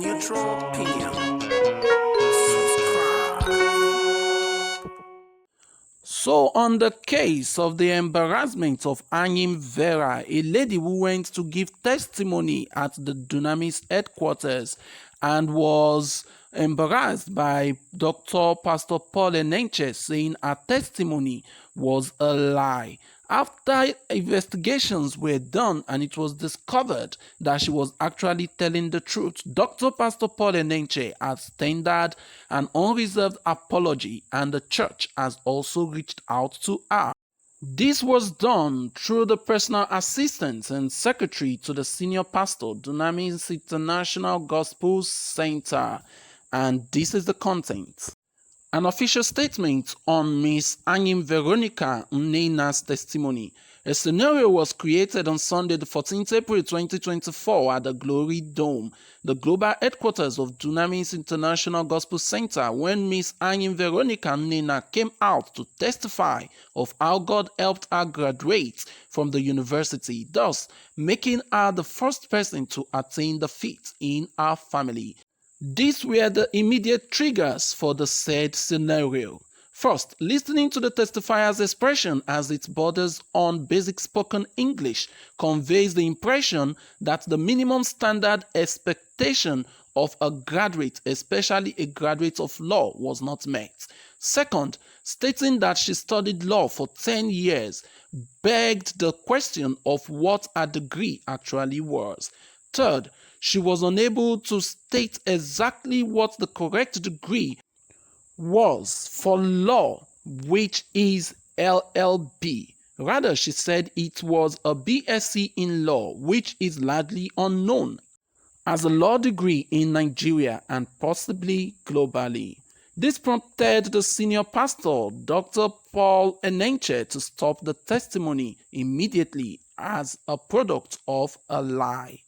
neutral opinion. Subscribe. So, on the case of the embarrassment of Anyim Vera, a lady who went to give testimony at the Dunamis headquarters and was embarrassed by Pastor Paul Enenche saying her testimony was a lie. After investigations were done and it was discovered that she was actually telling the truth, Pastor Paul Enenche has tendered an unreserved apology and the church has also reached out to her. This was done through the personal assistant and secretary to the senior pastor, Dunamis International Gospel Center, and this is the content. An official statement on Miss Anyim Veronica Nnena's testimony. A scenario was created on Sunday, the 14th April 2024 at the Glory Dome, the global headquarters of Dunamis International Gospel Center, when Miss Anyim Veronica Nnena came out to testify of how God helped her graduate from the university, thus making her the first person to attain the feat in her family. These were the immediate triggers for the said scenario. First, listening to the testifier's expression as it borders on basic spoken English conveys the impression that the minimum standard expectation of a graduate, especially a graduate of law, was not met. Second, stating that she studied law for 10 years begged the question of what her degree actually was. Third, she was unable to state exactly what the correct degree was for law, which is LLB. Rather, she said it was a BSc in law, which is largely unknown as a law degree in Nigeria and possibly globally. This prompted the senior pastor, Dr. Paul Enenche, to stop the testimony immediately as a product of a lie.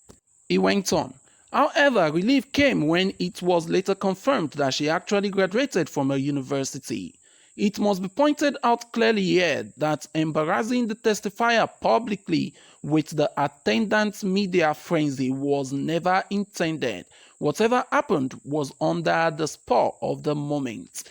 He went on. However, relief came when it was later confirmed that she actually graduated from a university. It must be pointed out clearly here that embarrassing the testifier publicly with the attendant media frenzy was never intended. Whatever happened was under the spur of the moment.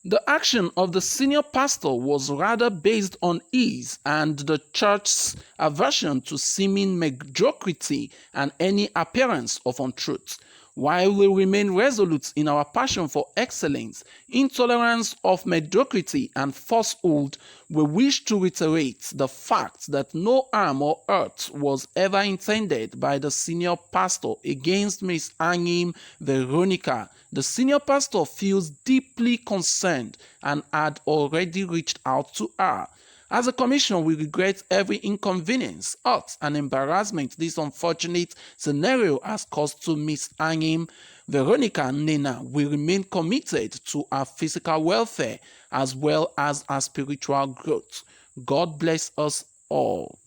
The action of the senior pastor was rather based on ease and the church's aversion to seeming mediocrity and any appearance of untruth. While we remain resolute in our passion for excellence, intolerance of mediocrity and falsehood, we wish to reiterate the fact that no harm or hurt was ever intended by the senior pastor against Miss Anyim Veronica. The senior pastor feels deeply concerned and had already reached out to her. As a commission, we regret every inconvenience, hurt, and embarrassment this unfortunate scenario has caused to Miss Anyim Veronica Nnena. We remain committed to her physical welfare as well as her spiritual growth. God bless us all.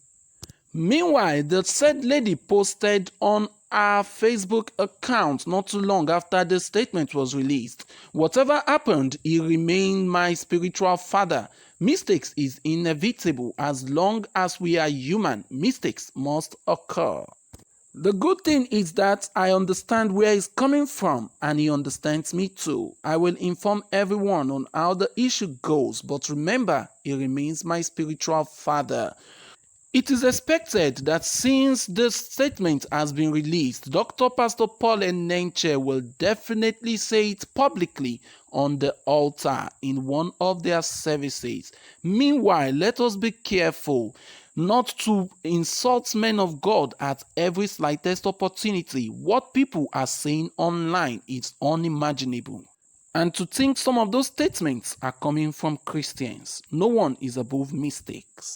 Meanwhile, the said lady posted on her Facebook account not too long after the statement was released. Whatever happened, he remained my spiritual father. Mistakes is inevitable. As long as we are human, mistakes must occur. The good thing is that I understand where he's coming from and he understands me too. I will inform everyone on how the issue goes, but remember, he remains my spiritual father. It is expected that since the statement has been released, Pastor Paul Enenche will definitely say it publicly on the altar in one of their services. Meanwhile, let us be careful not to insult men of God at every slightest opportunity. What people are saying online is unimaginable. And to think some of those statements are coming from Christians. No one is above mistakes.